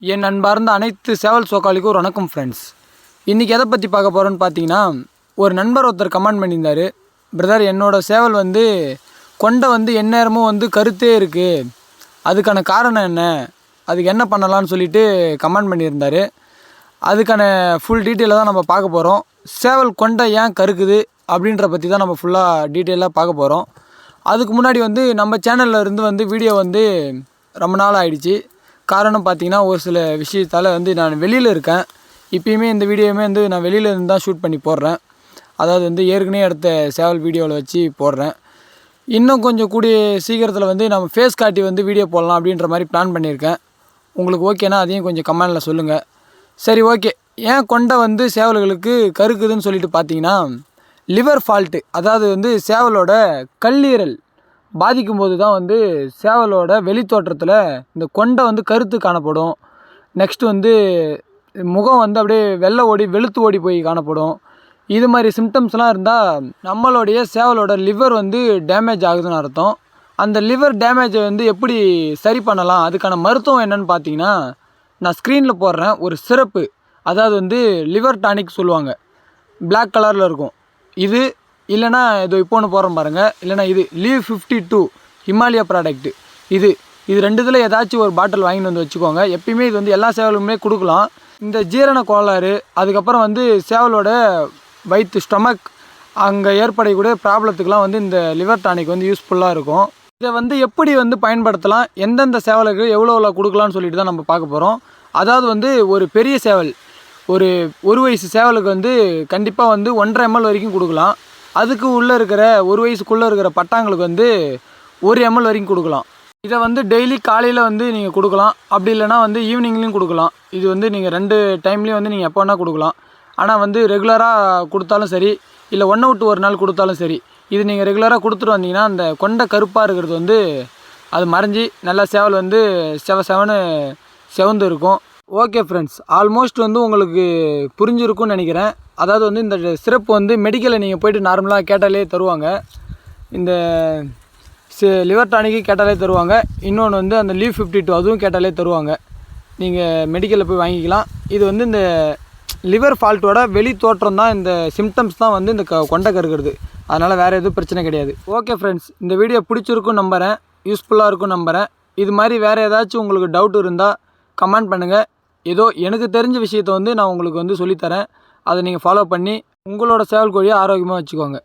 என் அன்பார்ந்த அனைத்து சேவல் சோக்காளிக்கும் ஒரு வணக்கம் ஃப்ரெண்ட்ஸ். இன்றைக்கி எதை பற்றி பார்க்க போகிறோன்னு பார்த்தீங்கன்னா, ஒரு நண்பர் ஒருத்தர் கமெண்ட் பண்ணியிருந்தார். பிரதர், என்னோடய சேவல் கொண்டை எந்நேரமும் கருத்தே இருக்குது, அதுக்கான காரணம் என்ன, அதுக்கு என்ன பண்ணலான்னு சொல்லிட்டு கமெண்ட் பண்ணியிருந்தார். அதுக்கான ஃபுல் டீட்டெயிலை தான் நம்ம பார்க்க போகிறோம். சேவல் கொண்டை ஏன் கருக்குது அப்படின்ற பற்றி தான் நம்ம ஃபுல்லாக டீட்டெயிலாக பார்க்க போகிறோம். அதுக்கு முன்னாடி நம்ம சேனலில் இருந்து வீடியோ ரொம்ப நாள் ஆகிடுச்சு. காரணம் பார்த்தீங்கன்னா, ஒரு சில விஷயத்தால் நான் வெளியில் இருக்கேன். இப்போயுமே இந்த வீடியோவுமே நான் வெளியில் இருந்து தான் ஷூட் பண்ணி போடுறேன். அதாவது ஏற்கனவே எடுத்த சேவல் வீடியோவில் வச்சு போடுறேன். இன்னும் கொஞ்சம் கூடிய சீக்கிரத்தில் நம்ம ஃபேஸ் காட்டி வீடியோ போடலாம் அப்படின்ற மாதிரி பிளான் பண்ணியிருக்கேன். உங்களுக்கு ஓகேனா அதையும் கொஞ்சம் கமெண்டில் சொல்லுங்கள். சரி, ஓகே. ஏன் கொண்டை சேவல்களுக்கு கருக்குதுன்னு சொல்லிட்டு பார்த்தீங்கன்னா, லிவர் ஃபால்ட்டு, அதாவது சேவலோட கல்லீரல் பாதிக்கும் போது தான் சேவலோட வெளித்தோற்றத்தில் இந்த கொண்டை கருத்து காணப்படும். நெக்ஸ்ட்டு முகம் அப்படியே வெளுத்து ஓடி போய் காணப்படும். இது மாதிரி சிம்டம்ஸ்லாம் இருந்தால் நம்மளுடைய சேவலோட லிவர் டேமேஜ் ஆகுதுன்னு அர்த்தம். அந்த லிவர் டேமேஜை எப்படி சரி பண்ணலாம், அதுக்கான மருத்துவம் என்னென்னு பார்த்தீங்கன்னா, நான் ஸ்க்ரீனில் போடுறேன் ஒரு சிறப்பு. அதாவது லிவர் டானிக் சொல்லுவாங்க, பிளாக் கலரில் இருக்கும். இது இல்லைனா இது இப்போ ஒன்று போடுறோம் பாருங்கள், இல்லைனா இது லீவ் 52 ஹிமாலயா ப்ராடக்ட்டு. இது ரெண்டுத்தில் ஏதாச்சும் ஒரு பாட்டில் வாங்கிட்டு வச்சுக்கோங்க. எப்பயுமே இது எல்லா சேவலுமே கொடுக்கலாம். இந்த ஜீரண கோளாறு, அதுக்கப்புறம் சேவலோட வயிற்று ஸ்டொமக் அங்கே ஏற்படக்கூடிய ப்ராப்ளத்துக்கெலாம் இந்த லிவர் டானிக் யூஸ்ஃபுல்லாக இருக்கும். இதை எப்படி பயன்படுத்தலாம், எந்தெந்த சேவலுக்கு எவ்வளோ கொடுக்கலான்னு சொல்லிட்டு தான் நம்ம பார்க்க போகிறோம். அதாவது ஒரு பெரிய சேவல், ஒரு வயசு சேவலுக்கு கண்டிப்பாக 1.5 ml வரைக்கும் கொடுக்கலாம். அதுக்கு உள்ளே இருக்கிற ஒரு வயசுக்குள்ளே இருக்கிற பட்டாங்களுக்கு 1 ml வரைக்கும் கொடுக்கலாம். இதை டெய்லி காலையில் நீங்கள் கொடுக்கலாம். அப்படி இல்லைனா ஈவினிங்லேயும் கொடுக்கலாம். இது நீங்கள் 2 டைம்லேயும் நீங்கள் எப்போ வேணால் கொடுக்கலாம். ஆனால் ரெகுலராக கொடுத்தாலும் சரி, இல்லை 1 விட்டு ஒரு நாள் கொடுத்தாலும் சரி, இது நீங்கள் ரெகுலராக கொடுத்துட்டு வந்தீங்கன்னா அந்த கொண்டை கருப்பாக இருக்கிறது அது மறைஞ்சி நல்லா சேவல் செவன்னு செவந்து இருக்கும். ஓகே ஃப்ரெண்ட்ஸ், ஆல்மோஸ்ட் உங்களுக்கு புரிஞ்சிருக்கும்னு நினைக்கிறேன். அதாவது இந்த சிறப்பு மெடிக்கலில் நீங்கள் போய்ட்டு நார்மலாக கேட்டாலே தருவாங்க. இந்த லிவர் டானிக்கு கேட்டாலே தருவாங்க. இன்னொன்று அந்த லீவ் 52 அதுவும் கேட்டாலே தருவாங்க. நீங்கள் மெடிக்கலில் போய் வாங்கிக்கலாம். இது இந்த லிவர் ஃபால்ட்டோட வெளி தோற்றம் தான், இந்த சிம்டம்ஸ் தான் இந்த கொண்டை கருக்கிறது. அதனால் வேறு எதுவும் பிரச்சனை கிடையாது. ஓகே ஃப்ரெண்ட்ஸ், இந்த வீடியோ பிடிச்சிருக்கும் நம்புகிறேன், யூஸ்ஃபுல்லாக இருக்கும் நம்புகிறேன். இது மாதிரி வேறு ஏதாச்சும் உங்களுக்கு டவுட் இருந்தால் கமெண்ட் பண்ணுங்கள். ஏதோ எனக்கு தெரிஞ்ச விஷயத்தை நான் உங்களுக்கு சொல்லித்தரேன். அதை நீங்கள் ஃபாலோ பண்ணி உங்களோட சேவல் கோழியை ஆரோக்கியமாக வச்சுக்கோங்க.